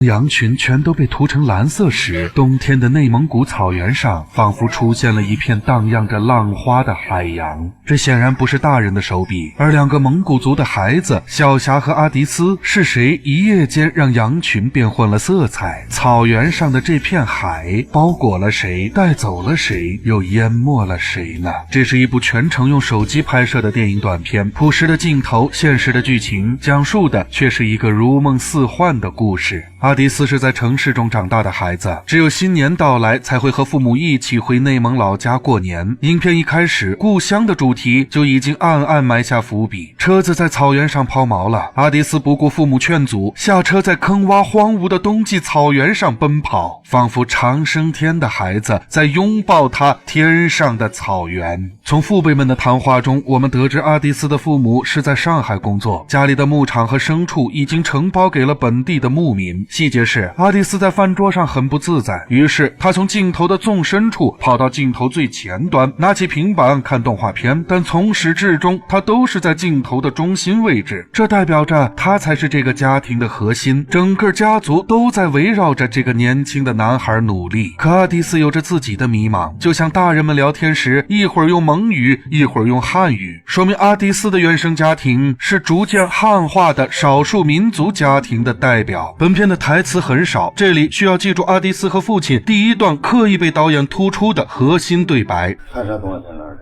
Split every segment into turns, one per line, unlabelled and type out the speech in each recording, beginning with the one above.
羊群全都被涂成蓝色时，冬天的内蒙古草原上仿佛出现了一片荡漾着浪花的海洋。这显然不是大人的手笔，而两个蒙古族的孩子小霞和阿迪斯，是谁一夜间让羊群变混了色彩？草原上的这片海包裹了谁，带走了谁，又淹没了谁呢？这是一部全程用手机拍摄的电影短片，朴实的镜头，现实的剧情，讲述的却是一个如梦似幻的故事。阿迪斯是在城市中长大的孩子，只有新年到来才会和父母一起回内蒙老家过年。影片一开始，故乡的主题就已经暗暗埋下伏笔。车子在草原上抛锚了，阿迪斯不顾父母劝阻，下车在坑洼荒芜的冬季草原上奔跑，仿佛长生天的孩子在拥抱他天上的草原。从父辈们的谈话中，我们得知阿迪斯的父母是在上海工作，家里的牧场和牲畜已经承包给了本地的牧民。细节是，阿迪斯在饭桌上很不自在，于是他从镜头的纵深处跑到镜头最前端，拿起平板看动画片，但从始至终他都是在镜头的中心位置，这代表着他才是这个家庭的核心，整个家族都在围绕着这个年轻的男孩努力。可阿迪斯有着自己的迷茫，就像大人们聊天时一会儿用蒙语一会儿用汉语，说明阿迪斯的原生家庭是逐渐汉化的少数民族家庭的代表。本片的台词很少，这里需要记住阿迪斯和父亲第一段刻意被导演突出的核心对白。
看啥动画片了？儿子？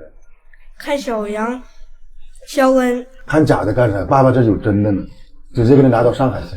看小羊、肖恩。
看假的干啥？爸爸这有真的呢，直接给你拿到上海去。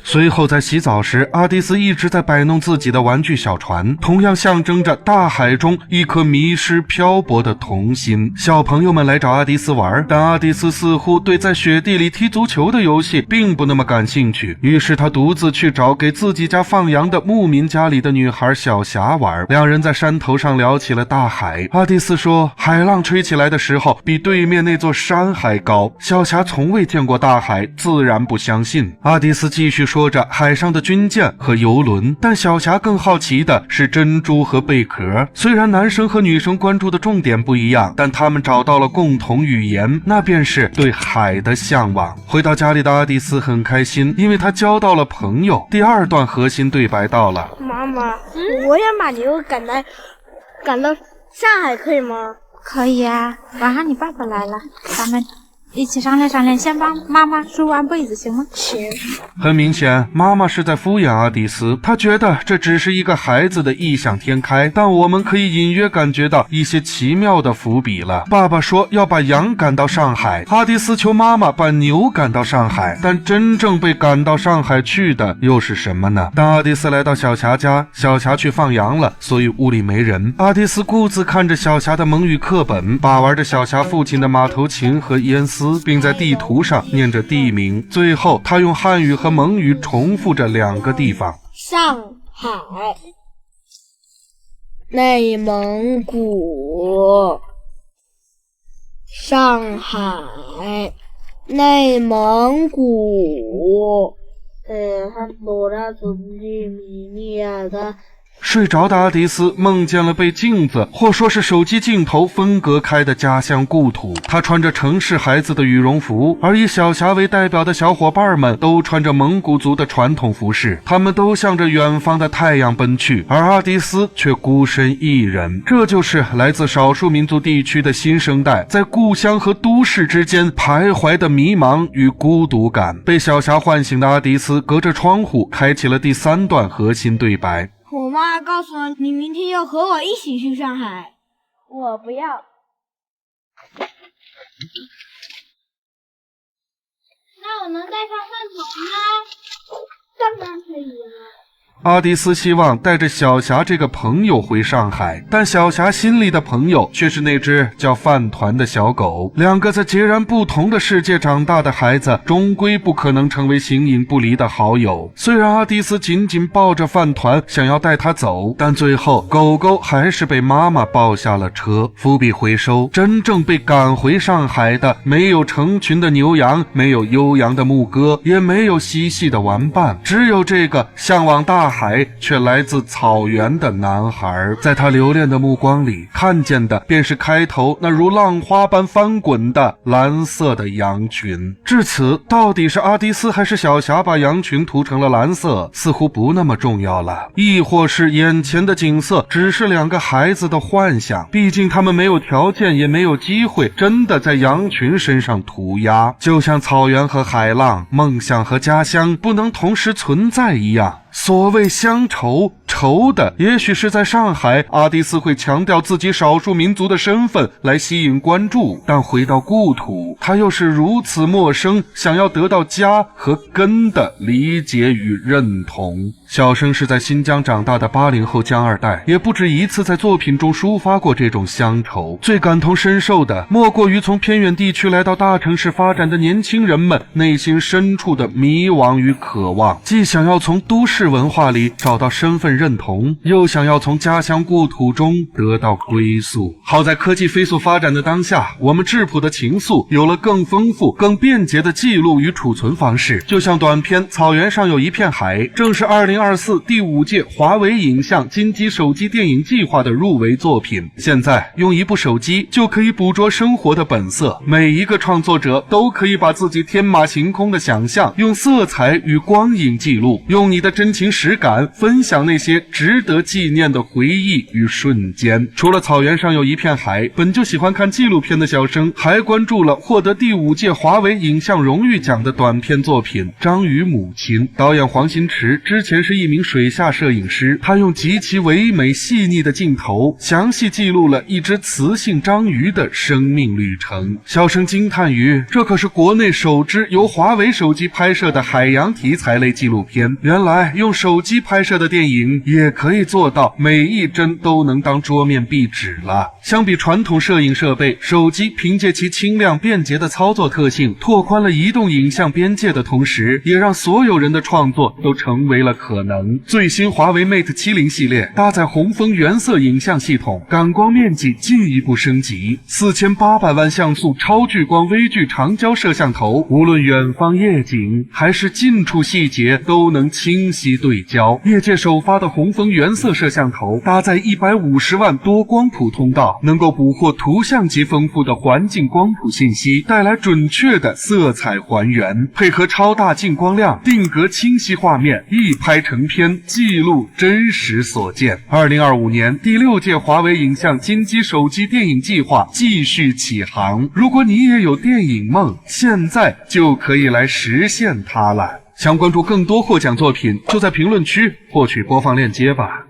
随后在洗澡时，阿迪斯一直在摆弄自己的玩具小船，同样象征着大海中一颗迷失漂泊的童心。小朋友们来找阿迪斯玩，但阿迪斯似乎对在雪地里踢足球的游戏并不那么感兴趣，于是他独自去找给自己家放羊的牧民家里的女孩小霞玩。两人在山头上聊起了大海，阿迪斯说海浪吹起来的时候比对面那座山还高。小霞从未见过大海，自然不相信。阿迪斯继续说着海上的军舰和游轮，但小霞更好奇的是珍珠和贝壳。虽然男生和女生关注的重点不一样，但他们找到了共同语言，那便是对海的向往。回到家里的阿迪斯很开心，因为他交到了朋友。第二段核心对白到了。
妈妈，我想把牛赶到上海，可以吗？
可以啊，晚上你爸爸来了，咱们一起商量商量，先帮妈妈梳完被子行吗？
行。
很明显，妈妈是在敷衍阿迪斯，她觉得这只是一个孩子的异想天开，但我们可以隐约感觉到一些奇妙的伏笔了。爸爸说要把羊赶到上海，阿迪斯求妈妈把牛赶到上海，但真正被赶到上海去的又是什么呢？当阿迪斯来到小霞家，小霞去放羊了，所以屋里没人。阿迪斯孤自看着小霞的蒙语课本，把玩着小霞父亲的马头琴和烟丝，并在地图上念着地名。最后他用汉语和蒙语重复着两个地方：
上海、内蒙古。上海、内蒙古。
睡着的阿迪斯梦见了被镜子或说是手机镜头分隔开的家乡故土。他穿着城市孩子的羽绒服，而以小霞为代表的小伙伴们都穿着蒙古族的传统服饰，他们都向着远方的太阳奔去，而阿迪斯却孤身一人。这就是来自少数民族地区的新生代在故乡和都市之间徘徊的迷茫与孤独感。被小霞唤醒的阿迪斯隔着窗户开启了第三段核心对白。
我妈告诉我，你明天要和我一起去上海。我不要。那我能带上饭团吗？当然可以了。
阿迪斯希望带着小霞这个朋友回上海，但小霞心里的朋友却是那只叫饭团的小狗。两个在截然不同的世界长大的孩子，终归不可能成为形影不离的好友。虽然阿迪斯紧紧抱着饭团想要带他走，但最后狗狗还是被妈妈抱下了车。伏笔回收，真正被赶回上海的没有成群的牛羊，没有悠扬的牧歌，也没有嬉戏的玩伴，只有这个向往大海，却来自草原的男孩。在他留恋的目光里，看见的便是开头那如浪花般翻滚的蓝色的羊群。至此，到底是阿迪斯还是小霞把羊群涂成了蓝色，似乎不那么重要了。亦或是眼前的景色只是两个孩子的幻想，毕竟他们没有条件，也没有机会真的在羊群身上涂鸦，就像草原和海浪，梦想和家乡不能同时存在一样。所谓乡愁，愁的也许是在上海，阿迪斯会强调自己少数民族的身份来吸引关注，但回到故土，他又是如此陌生，想要得到家和根的理解与认同。小生是在新疆长大的80后江二代，也不止一次在作品中抒发过这种乡愁。最感同身受的，莫过于从偏远地区来到大城市发展的年轻人们内心深处的迷惘与渴望，既想要从都市文化里找到身份认同，又想要从家乡故土中得到归宿。好在科技飞速发展的当下，我们质朴的情愫有了更丰富、更便捷的记录与储存方式。就像短片《草原上有一片海》，正是2024第5届华为影像金鸡手机电影计划的入围作品。现在用一部手机就可以捕捉生活的本色，每一个创作者都可以把自己天马行空的想象用色彩与光影记录，用你的真情实感分享那些值得纪念的回忆与瞬间。除了草原上有一片海，本就喜欢看纪录片的小生还关注了获得第5届华为影像荣誉奖的短片作品《章鱼母亲》。导演黄新池之前是一名水下摄影师，他用极其唯美细腻的镜头详细记录了一只雌性章鱼的生命旅程。小生惊叹于这可是国内首支由华为手机拍摄的海洋题材类纪录片，原来用手机拍摄的电影也可以做到每一帧都能当桌面壁纸了。相比传统摄影设备，手机凭借其轻量便捷的操作特性，拓宽了移动影像边界的同时，也让所有人的创作都成为了可能。最新华为 Mate 70系列搭载红枫原色影像系统，感光面积进一步升级，4800万像素超聚光微距长焦摄像头，无论远方夜景还是近处细节都能清晰对焦。业界首发的红枫原色摄像头搭载150万多光谱通道，能够捕获图像级丰富的环境光谱信息，带来准确的色彩还原，配合超大进光量，定格清晰画面，一拍成片，记录真实所见。2025年第6届华为影像金鸡手机电影计划继续起航，如果你也有电影梦，现在就可以来实现它了。想关注更多获奖作品，就在评论区获取播放链接吧。